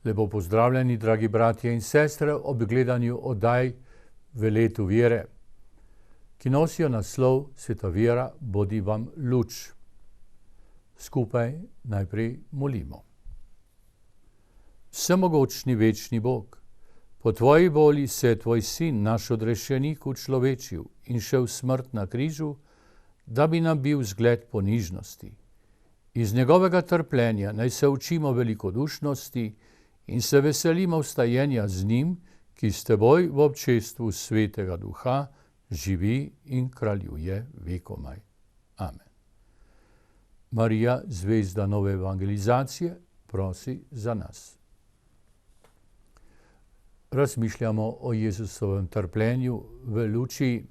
Lepo pozdravljeni, dragi bratje in sestre, ob gledanju oddaj v letu vere, ki nosijo naslov Sveta vera, bodi vam luč. Skupaj najprej molimo. Vsemogočni večni Bog, po tvoji volji se je tvoj sin, naš odrešenik, učlovečil in šel v smrt na križu, da bi nam bil zgled ponižnosti. Iz njegovega trpljenja naj se učimo velikodušnosti in se veselimo vstajenja z njim, ki s teboj v občestvu Svetega Duha živi in kraljuje vekomaj. Amen. Marija, zvezda nove evangelizacije, prosi za nas. Razmišljamo o Jezusovem trpljenju v luči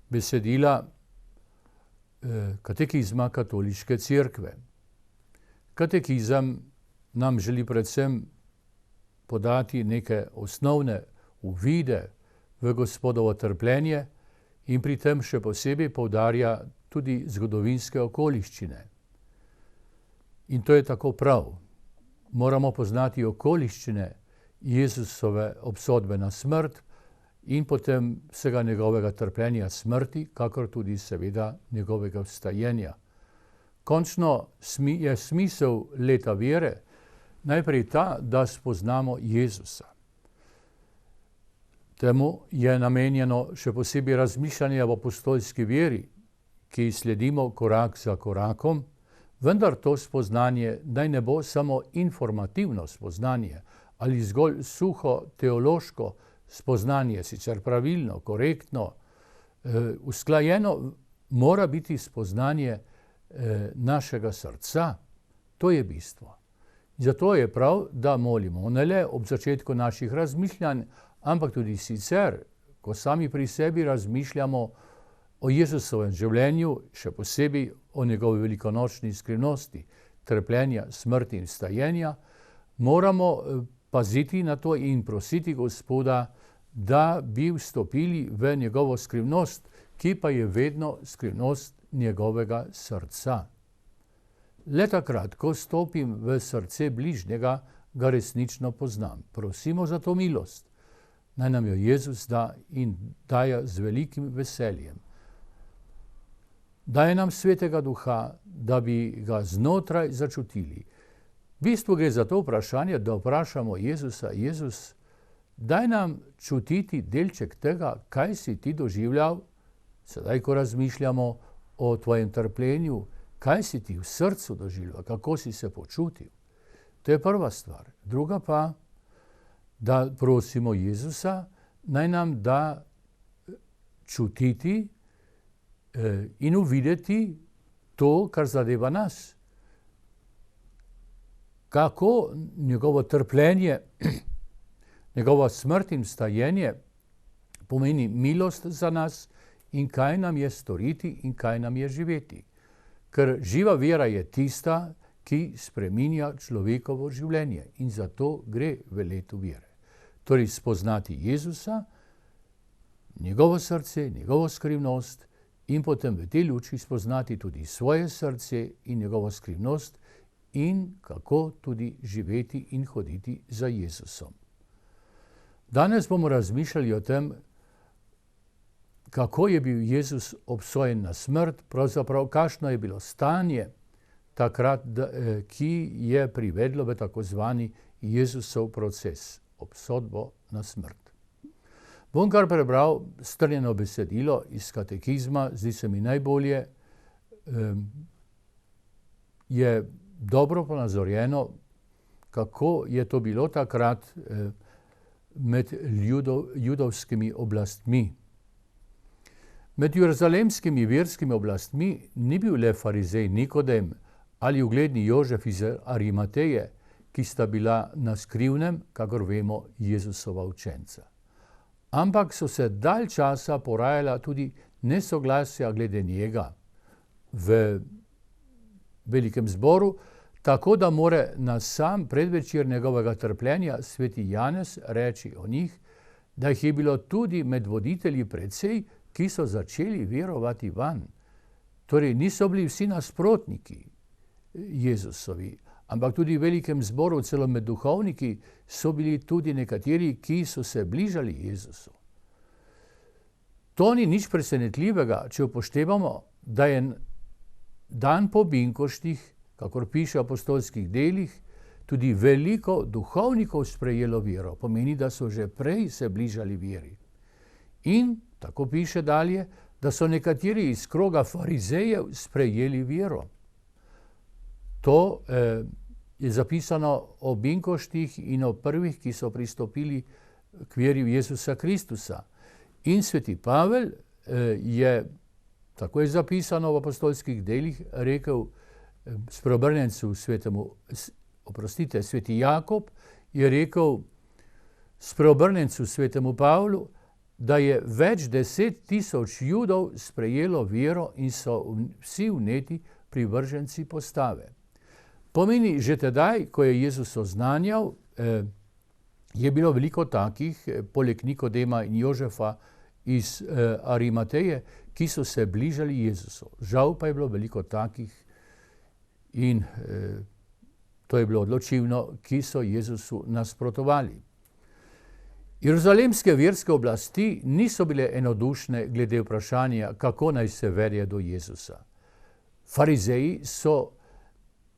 besedila katekizma Katoliške cerkve. Katekizem nam želi predvsem podati neke osnovne uvide v Gospodovo trpljenje in pri tem še posebej poudarja tudi zgodovinske okoliščine. In to je tako prav. Moramo poznati okoliščine Jezusove obsodbe na smrt in potem vsega njegovega trpljenja smrti, kakor tudi seveda njegovega vstajenja. Končno je smisel leta vere najprej ta, da spoznamo Jezusa. Temu je namenjeno še posebej razmišljanje v apostolski veri, ki sledimo korak za korakom, vendar to spoznanje naj ne bo samo informativno spoznanje ali zgolj suho teološko spoznanje, sicer pravilno, korektno, usklajeno, mora biti spoznanje našega srca. To je bistvo. Zato je prav, da molimo ne le ob začetku naših razmišljanj, ampak tudi sicer, ko sami pri sebi razmišljamo o Jezusovem življenju, še posebej o njegovi velikonočni skrivnosti, trpljenja, smrti in vstajenja, moramo paziti na to in prositi Gospoda, da bi vstopili v njegovo skrivnost, ki pa je vedno skrivnost njegovega srca. Le takrat, ko stopim v srce bližnjega, ga resnično poznam. Prosimo za to milost. Naj nam jo Jezus da in daje z velikim veseljem. Daje nam Svetega Duha, da bi ga znotraj začutili. V bistvu gre za to vprašanje, da vprašamo Jezusa: Jezus, daj nam čutiti delček tega, kaj si ti doživljal, sedaj, ko razmišljamo o tvojem trpljenju, kaj si ti v srcu doživljal, kako si se počutil. To je prva stvar. Druga pa, da prosimo Jezusa, naj nam da čutiti in uvideti to, kar zadeva nas. Kako njegovo trpljenje, njegova smrt in vstajenje pomeni milost za nas in kaj nam je storiti in kaj nam je živeti. Ker živa vera je tista, ki spreminja človekovo življenje in zato gre v letu vere. Torej spoznati Jezusa, njegovo srce, njegovo skrivnost in potem v tej luči spoznati tudi svoje srce in njegovo skrivnost in kako tudi živeti in hoditi za Jezusom. Danes bomo razmišljali o tem, kako je bil Jezus obsojen na smrt, pravzaprav kakšno je bilo stanje takrat, ki je privedlo v tako zvani Jezusov proces, obsodbo na smrt. Bom kar prebral strnjeno besedilo iz katekizma, zdi se mi najbolje, je dobro ponazorjeno, kako je to bilo takrat med judovskimi oblastmi. Med jeruzalemskimi verskimi oblastmi ni bil le farizej Nikodem ali ugledni Jožef iz Arimateje, ki sta bila na skrivnem, kakor vemo, Jezusova učenca. Ampak so se dalj časa porajala tudi nesoglasja glede njega v velikem zboru, tako da more na sam predvečer njegovega trpljenja sveti Janez reči o njih, da jih je bilo tudi med voditelji precej, ki so začeli verovati vanj. Torej niso bili vsi nasprotniki. Jezusovi. Ampak tudi v velikem zboru, celo med duhovniki, so bili tudi nekateri, ki so se bližali Jezusu. To ni nič presenetljivega, če upoštevamo, da je dan po binkoštih, kakor piše v apostolskih delih, tudi veliko duhovnikov sprejelo vero. Pomeni, da so že prej se bližali veri. In, tako piše dalje, da so nekateri iz kroga farizejev sprejeli vero. To je zapisano o binkoštih in o prvih, ki so pristopili k veri v Jezusa Kristusa. In sveti Pavel je, tako je zapisano v apostolskih delih, rekel spreobrnjencu sveti Jakob je rekel spreobrnjencu svetemu Pavlu, da je več 10.000 Judov sprejelo vero in so vsi vneti privrženci postave. Pomeni, že tedaj, ko je Jezus oznanjal, je bilo veliko takih, poleg Nikodema in Jožefa iz Arimateje, ki so se bližali Jezusu. Žal pa je bilo veliko takih in to je bilo odločilno, ki so Jezusu nasprotovali. Jeruzalemske verske oblasti niso bile enodušne glede vprašanja, kako naj se verje do Jezusa. Farizeji so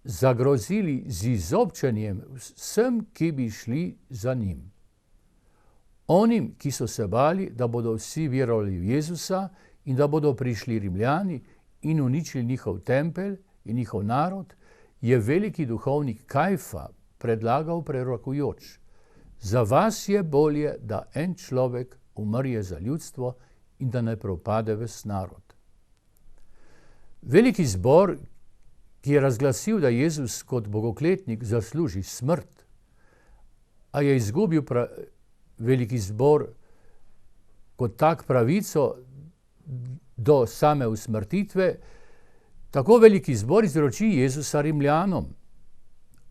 zagrozili z izobčenjem vsem, ki bi šli za njim. Onim, ki so se bali, da bodo vsi verovali v Jezusa in da bodo prišli Rimljani in uničili njihov tempelj in njihov narod, je veliki duhovnik Kajfa predlagal prerokujoč: za vas je bolje, da en človek umrje za ljudstvo in da ne propade ves narod. Veliki zbor, ki je razglasil, da Jezus kot bogokletnik zasluži smrt, a je izgubil veliki zbor kot tak pravico do same usmrtitve, tako veliki zbor izroči Jezusa Rimljanom,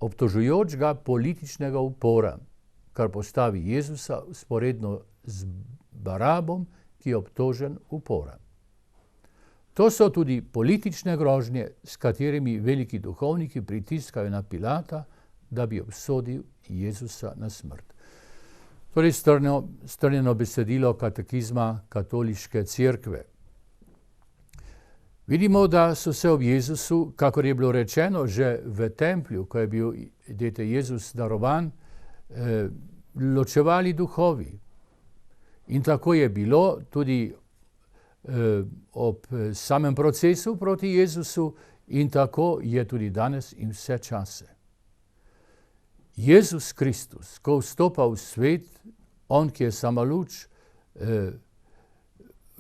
obtožujoč ga političnega upora, kar postavi Jezusa vzporedno z Barabom, ki je obtožen upora. To so tudi politične grožnje, s katerimi veliki duhovniki pritiskajo na Pilata, da bi obsodil Jezusa na smrt. Torej strnjeno besedilo katekizma katoliške cerkve. Vidimo, da so se ob Jezusu, kakor je bilo rečeno že v templju, ko je bil Jezus darovan, ločevali duhovi. In tako je bilo tudi ob samem procesu proti Jezusu in tako je tudi danes in vse čase. Jezus Kristus, ko vstopa v svet, on, ki je sama luč,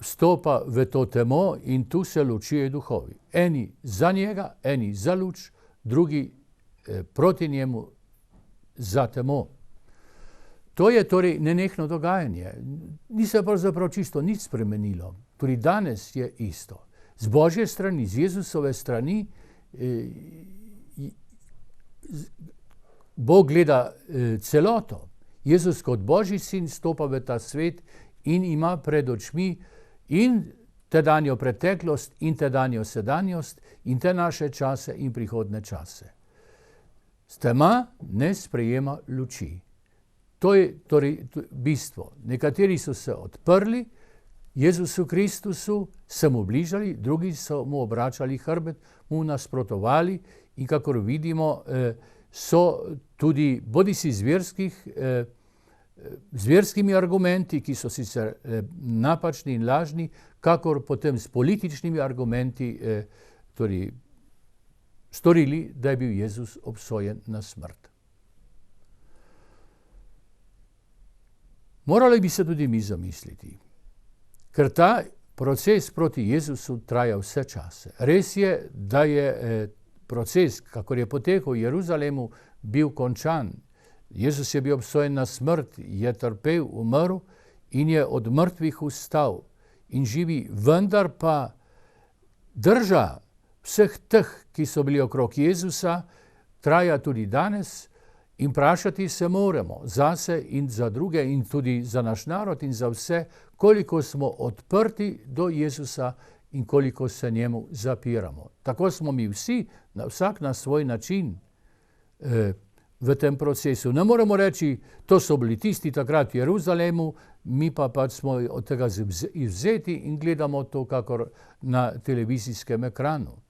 vstopa v to temo in tu se ločijo duhovi. Eni za njega, eni za luč, drugi proti njemu za temo. To je torej nenehno dogajanje. Ni se pravzaprav čisto nič spremenilo. Tudi danes je isto. Z Božje strani, z Jezusove strani, Bog gleda celoto. Jezus kot Božji sin stopa v ta svet in ima pred očmi in tedanjo preteklost in tedanjo sedanjost in te naše čase in prihodne čase. S tema ne sprejema luči. To je torej bistvo. Nekateri so se odprli Jezusu Kristusu, se mu bližali, drugi so mu obračali hrbet, mu nasprotovali in kakor vidimo, so tudi bodisi z verskimi argumenti, ki so sicer napačni in lažni, kakor potem s političnimi argumenti torej storili, da je bil Jezus obsojen na smrt. Morali bi se tudi mi zamisliti, ker ta proces proti Jezusu traja vse čase. Res je, da je proces, kakor je potekal v Jeruzalemu, bil končan. Jezus je bil obsojen na smrt, je trpel, umrl in je od mrtvih vstal in živi, vendar pa drža vseh teh, ki so bili okrog Jezusa, traja tudi danes in vprašati se moramo zase in za druge in tudi za naš narod in za vse, koliko smo odprti do Jezusa in koliko se njemu zapiramo. Tako smo mi vsi, vsak na svoj način v tem procesu. Ne moremo reči, to so bili tisti takrat v Jeruzalemu, mi pa pač smo od tega izvzeti in gledamo to kakor na televizijskem ekranu.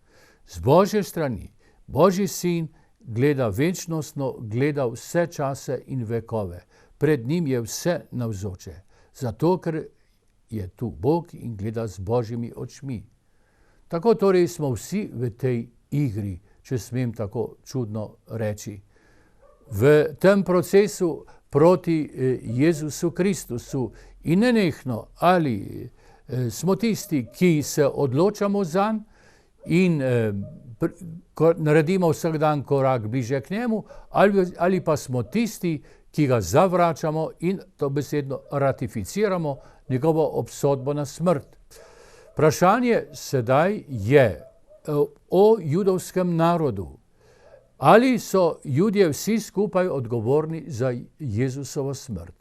Z Božje strani, Božji sin gleda večnostno, gleda vse čase in vekove. Pred njim je vse navzoče. Zato, ker je tu Bog in gleda z Božjimi očmi. Tako torej smo vsi v tej igri, če smem tako čudno reči. V tem procesu proti Jezusu Kristusu in nenehno ali smo tisti, ki se odločamo zanj in naredimo vsak dan korak bliže k njemu, ali pa smo tisti, ki ga zavračamo in to besedno ratificiramo njegovo obsodbo na smrt. Vprašanje sedaj je o judovskem narodu. Ali so Judje vsi skupaj odgovorni za Jezusovo smrt?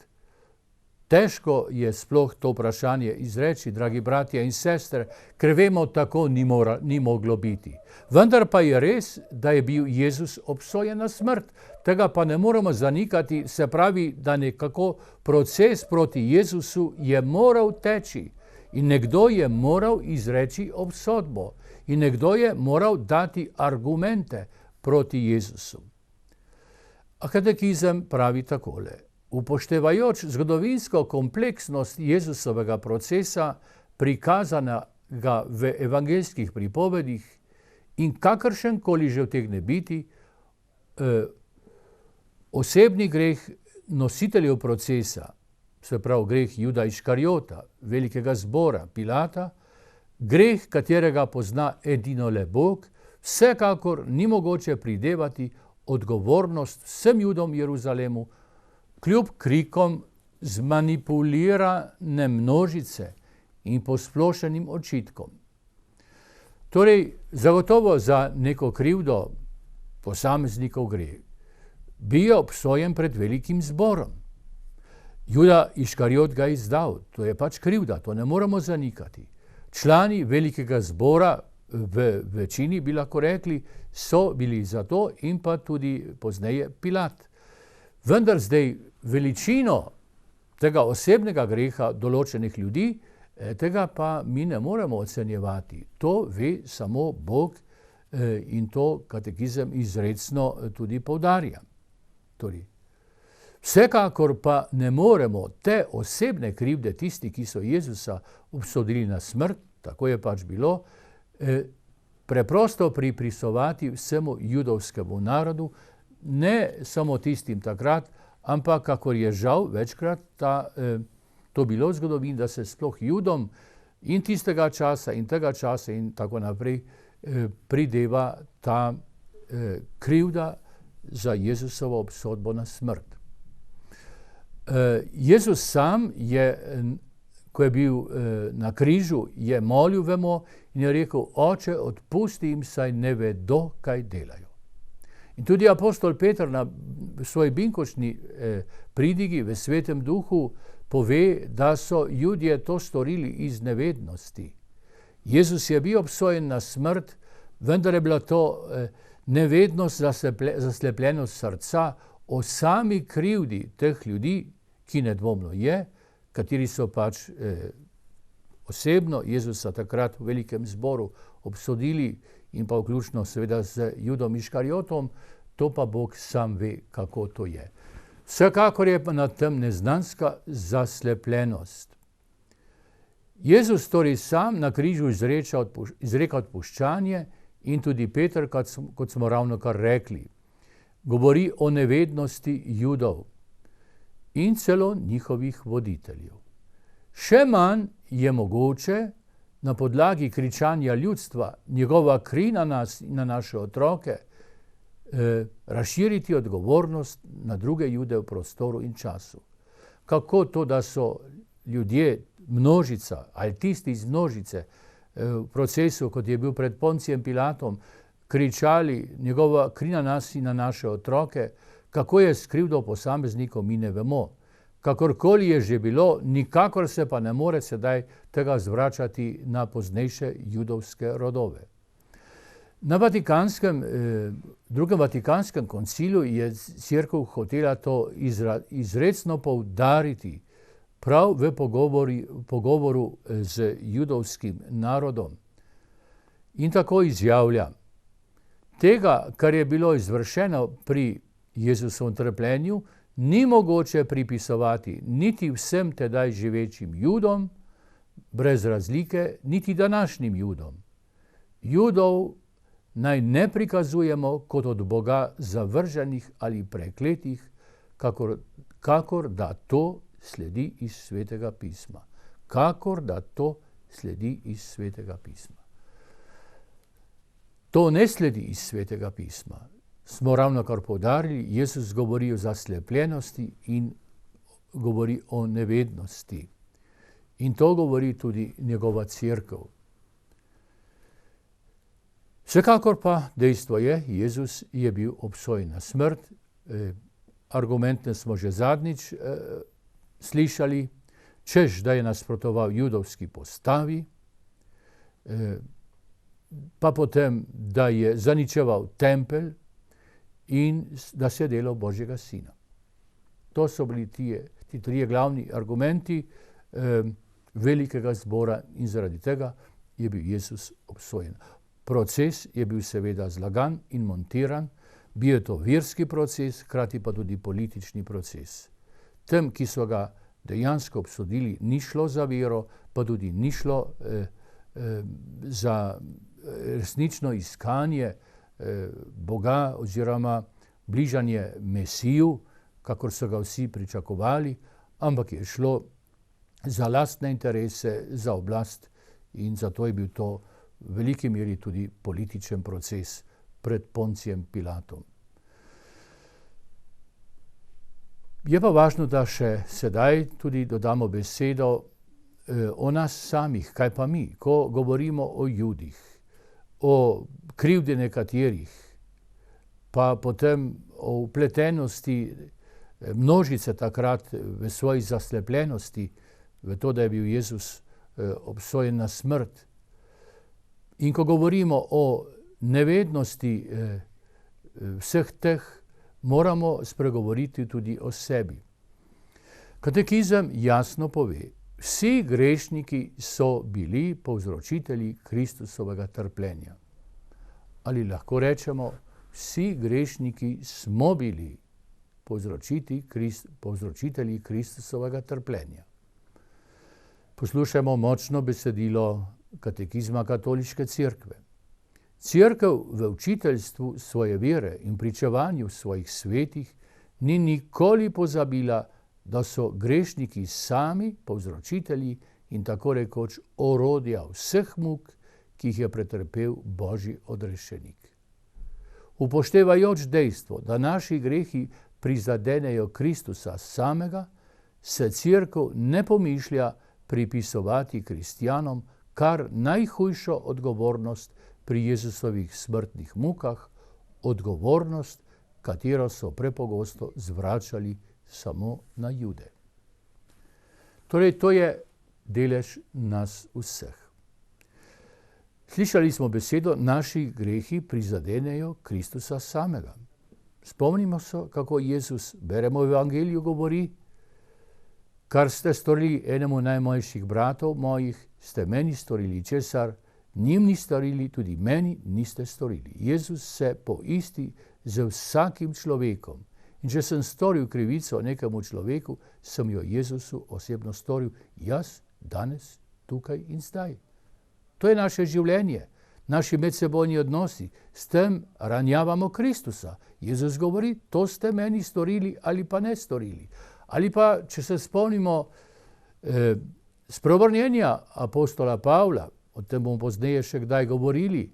Težko je sploh to vprašanje izreči, dragi bratje in sestre, ker vemo, tako ni moglo biti. Vendar pa je res, da je bil Jezus obsojen na smrt. Tega pa ne moremo zanikati, se pravi, da nekako proces proti Jezusu je moral teči in nekdo je moral izreči obsodbo in nekdo je moral dati argumente proti Jezusu. A katekizem pravi takole. Upoštevajoč zgodovinsko kompleksnost Jezusovega procesa, prikazanega v evangeljskih pripovedih in kakršenkoli že utegne biti, osebni greh nositeljev procesa, se pravi greh Juda Iškariota, velikega zbora Pilata, greh, katerega pozna edino le Bog, vsekakor ni mogoče pridevati odgovornost vsem Judom v Jeruzalemu, kljub krikom zmanipulirane množice in posplošenim očitkom. Torej, zagotovo za neko krivdo posameznikov gre. Bil je obsojen pred velikim zborom. Juda Iškariot ga je izdal, to je pač krivda, to ne moremo zanikati. Člani velikega zbora, v večini bi lahko rekli, so bili za to in pa tudi pozneje Pilat. Vendar zdaj veličino tega osebnega greha določenih ljudi, tega pa mi ne moremo ocenjevati. To ve samo Bog in to katekizem izrecno tudi poudarja. Torej, vsekakor pa ne moremo te osebne krivde, tisti, ki so Jezusa obsodili na smrt, tako je pač bilo, preprosto pripisovati vsemu judovskemu narodu, ne samo tistim takrat, ampak kakor je žal večkrat to bilo v zgodovini, da se sploh Judom in tistega časa in tega časa in tako naprej prideva ta krivda za Jezusovo obsodbo na smrt. Jezus sam je, ko je bil na križu, je molil, vemo, in je rekel, Oče, odpusti jim, saj ne vedo, kaj delajo. In tudi apostol Peter na svoji binkočni pridigi v Svetem duhu pove, da so Judje to storili iz nevednosti. Jezus je bil obsojen na smrt, vendar je bila to nevednost, zaslepljenost srca o sami krivdi teh ljudi, ki nedvomno je, kateri so pač osebno Jezusa takrat v velikem zboru obsodili in pa vključno seveda z Judom Iškariotom, to pa Bog sam ve, kako to je. Vsekakor je pa na tem neznanska zaslepljenost. Jezus torej sam na križu izreka odpuščanje in tudi Peter, kot smo ravnokar rekli, govori o nevednosti Judov in celo njihovih voditeljev. Še manj je mogoče na podlagi kričanja ljudstva, njegova kri na nas in na naše otroke, razširiti odgovornost na druge Jude v prostoru in času. Kako to, da so ljudje, množica ali tisti iz množice v procesu, kot je bil pred Poncijem Pilatom, kričali njegova kri na nas in na naše otroke, kako je s krivdo posameznikov, mi ne vemo. kakorkoli je že bilo, nikakor se pa ne more sedaj tega zvračati na poznejše judovske rodove. Na drugem Vatikanskem koncilu je cerkev hotela to izrecno poudariti prav v pogovoru z judovskim narodom. In tako izjavlja: tega, kar je bilo izvršeno pri Jezusovem trpljenju, ni mogoče pripisovati niti vsem tedaj živečim Judom, brez razlike, niti današnjim Judom. Judov naj ne prikazujemo kot od Boga zavrženih ali prekletih, kakor da to sledi iz Svetega pisma. Kakor da to sledi iz Svetega pisma. To ne sledi iz Svetega pisma. Smo ravnokar poudarili, Jezus govori o zaslepljenosti in govori o nevednosti. In to govori tudi njegova cerkev. Vsekakor pa dejstvo je, Jezus je bil obsojen na smrt. Argumente smo že zadnjič slišali, češ da je nasprotoval judovski postavi, pa potem, da je zaničeval tempelj in da se je delal Božjega sina. To so bili ti trije glavni argumenti velikega zbora in zaradi tega je bil Jezus obsojen. Proces je bil seveda zlagan in montiran, bil je to verski proces, hkrati pa tudi politični proces. Tem, ki so ga dejansko obsodili, ni šlo za vero, pa tudi ni šlo za resnično iskanje Boga oziroma bližanje Mesiju, kakor so ga vsi pričakovali, ampak je šlo za lastne interese, za oblast in zato je bil to v veliki meri tudi političen proces pred Poncijem Pilatom. Je pa važno, da še sedaj tudi dodamo besedo o nas samih, kaj pa mi, ko govorimo o Judih, o krivdi nekaterih, pa potem o vpletenosti množice takrat v svoji zaslepljenosti, v to, da je bil Jezus obsojen na smrt. In ko govorimo o nevednosti vseh teh, moramo spregovoriti tudi o sebi. Katekizem jasno pove, vsi grešniki so bili povzročitelji Kristusovega trpljenja. Ali lahko rečemo, vsi grešniki smo bili povzročitelji Kristusovega trpljenja. Poslušajmo močno besedilo Katekizma Katoliške cerkve. Cerkev v učiteljstvu svoje vere in pričevanju svojih svetih ni nikoli pozabila, da so grešniki sami povzročitelji in tako rekoč orodja vseh muk, ki jih je pretrpel Božji odrešenik. Upoštevajoč dejstvo, da naši grehi prizadenejo Kristusa samega, se cerkev ne pomišlja pripisovati kristjanom kar najhujšo odgovornost pri Jezusovih smrtnih mukah, odgovornost, katero so prepogosto zvračali samo na Jude. Torej, to je delež nas vseh. Slišali smo besedo, naši grehi prizadenejo Kristusa samega. Spomnimo se, kako Jezus, beremo v Evangeliju, govori: kar ste storili enemu najmlajših bratov mojih, ste meni storili, česar njim ni storili, tudi meni niste storili. Jezus se poisti z vsakim človekom. In če sem storil krivico nekemu človeku, sem jo Jezusu osebno storil jaz, danes, tukaj in zdaj. To je naše življenje, naši medsebojni odnosi. S tem ranjavamo Kristusa. Jezus govori, to ste meni storili ali pa ne storili. Ali pa, če se spomnimo spreobrnjenja apostola Pavla, o tem bomo pozneje še kdaj govorili,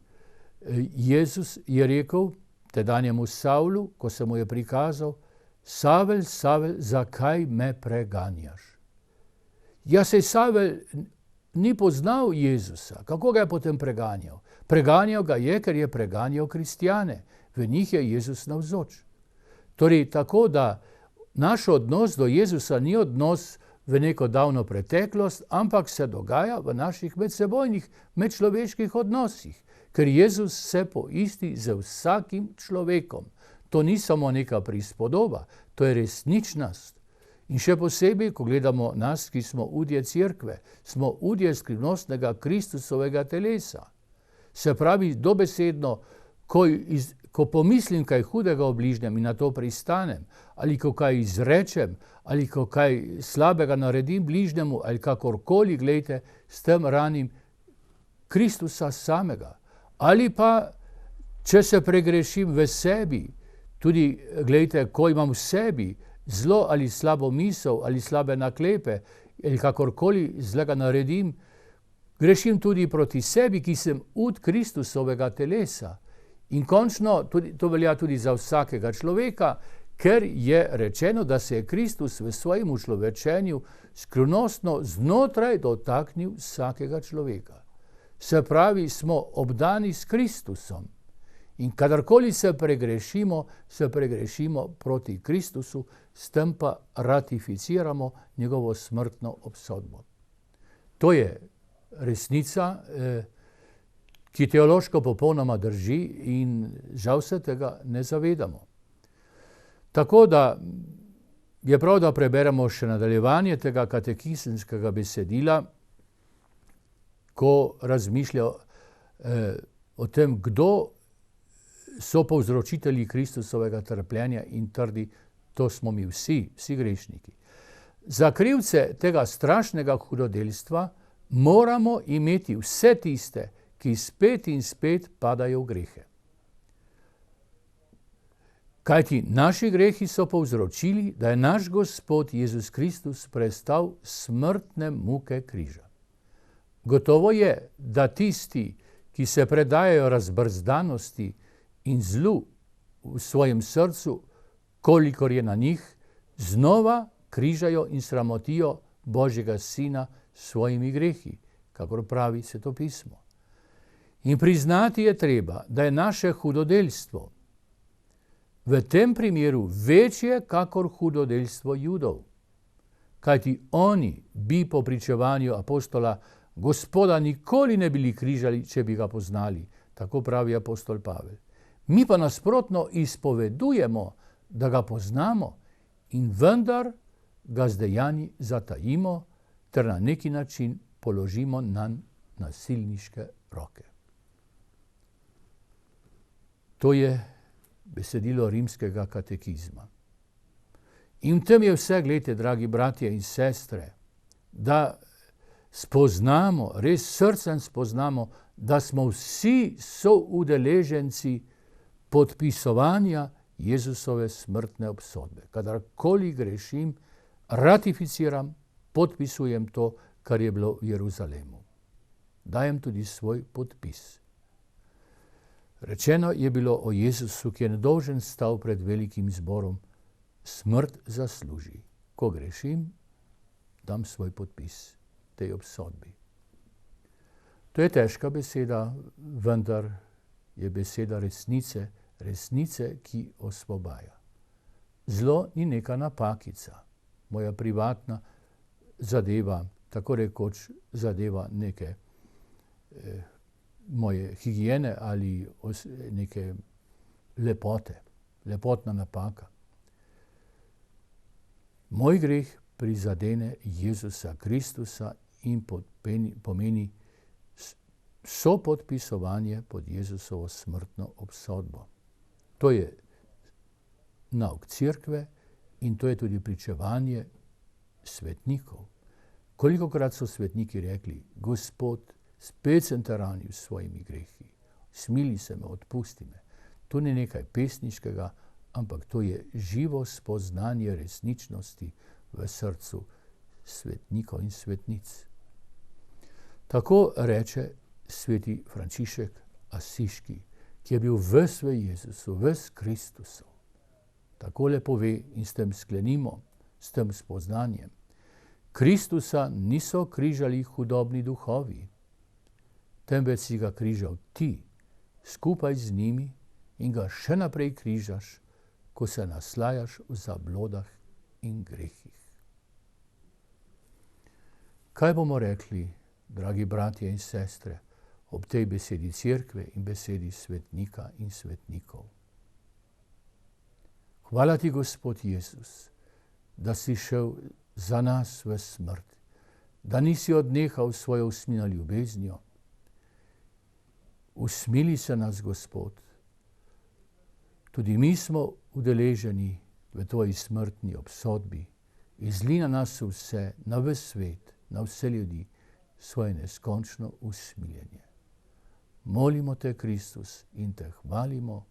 Jezus je rekel tedanjemu Savlu, ko se mu je prikazal: Savel, Savel, zakaj me preganjaš? Ja, saj Savel ni poznal Jezusa. Kako ga je potem preganjal? Preganjal ga je, ker je preganjal kristjane. V njih je Jezus navzoč. Torej, tako da naš odnos do Jezusa ni odnos v neko davno preteklost, ampak se dogaja v naših medsebojnih, medčloveških odnosih. Ker Jezus se poisti z vsakim človekom. To ni samo neka prispodoba, to je resničnost. In še posebej, ko gledamo nas, ki smo udje cerkve, smo udje skrivnostnega Kristusovega telesa. Se pravi, dobesedno, ko pomislim kaj hudega o bližnjem in na to pristanem, ali ko kaj izrečem, ali ko kaj slabega naredim bližnjemu, ali kakorkoli, gledajte, s tem ranim Kristusa samega. Ali pa, če se pregrešim v sebi, tudi, gledajte, ko imam v sebi zlo ali slabo misel ali slabe naklepe, ali kakorkoli zlega naredim, grešim tudi proti sebi, ki sem ud Kristusovega telesa. In končno, to velja tudi za vsakega človeka, ker je rečeno, da se je Kristus v svojem učlovečenju skrivnostno znotraj dotaknil vsakega človeka. Se pravi, smo obdani s Kristusom. In kadarkoli se pregrešimo proti Kristusu, s tem pa ratificiramo njegovo smrtno obsodbo. To je resnica, ki teološko popolnoma drži in žal se tega ne zavedamo. Tako da je prav, da preberemo še nadaljevanje tega katekizmskega besedila, ko razmišlja o tem, kdo so povzročitelji Kristusovega trpljenja in trdi, to smo mi vsi grešniki. Za krivce tega strašnega hudodelstva moramo imeti vse tiste, ki spet in spet padajo v grehe. Kajti naši grehi so povzročili, da je naš Gospod Jezus Kristus prestal smrtne muke križa. Gotovo je, da tisti, ki se predajajo razbrzdanosti in zlu v svojem srcu, kolikor je na njih, znova križajo in sramotijo Božjega Sina s svojimi grehi, kakor pravi Sveto pismo. In priznati je treba, da je naše hudodelstvo v tem primeru večje, kakor hudodelstvo Judov. Kajti oni bi po pričevanju apostola Gospoda nikoli ne bili križali, če bi ga poznali, tako pravi apostol Pavel. Mi pa nasprotno izpovedujemo, da ga poznamo in vendar ga z dejanji zatajimo ter na neki način položimo nanj nasilniške roke. To je besedilo rimskega katekizma. In v tem je vse, gledajte, dragi bratje in sestre, da spoznamo, res srcem spoznamo, da smo vsi soudeleženci podpisovanja Jezusove smrtne obsodbe. Kadarkoli grešim, ratificiram, podpisujem to, kar je bilo v Jeruzalemu. Dajem tudi svoj podpis. Rečeno je bilo o Jezusu, ki je nedolžen stal pred velikim zborom, smrt zasluži. Ko grešim, dam svoj podpis tej obsodbi. To je težka beseda, vendar je beseda resnice, resnice, ki osvobaja. Zlo ni neka napakica, moja privatna zadeva, tako rekoč zadeva neke moje higiene ali neke lepote, lepotna napaka. Moj greh prizadene Jezusa Kristusa in pomeni sopodpisovanje pod Jezusovo smrtno obsodbo. To je nauk cerkve in to je tudi pričevanje svetnikov. Kolikokrat so svetniki rekli, Gospod, spet sem te ranil s svojimi grehi, smili se me, odpusti me. To ni nekaj pesniškega, ampak to je živo spoznanje resničnosti v srcu svetnikov in svetnic. Tako reče sveti Frančišek Asiški, ki je bil ves v Jezusu, ves Kristusu. Takole pove in s tem sklenimo, s tem spoznanjem. Kristusa niso križali hudobni duhovi, temveč si ga križal ti, skupaj z njimi in ga še naprej križaš, ko se naslajaš v zablodah in grehih. Kaj bomo rekli, dragi bratje in sestre, ob tej besedi cerkve in besedi svetnika in svetnikov? Hvala ti, Gospod Jezus, da si šel za nas v smrt, da nisi odnehal svojo usmilno ljubeznijo. Usmili se nas, Gospod. Tudi mi smo udeleženi v tvoji smrtni obsodbi. Izli na nas vse, na ves svet, na vse ljudi, svoje neskončno usmiljenje. Molimo te, Kristus, in te hvalimo,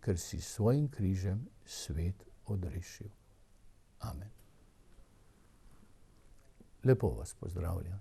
ker si svojim križem svet odrešil. Amen. Lepo vas pozdravljam.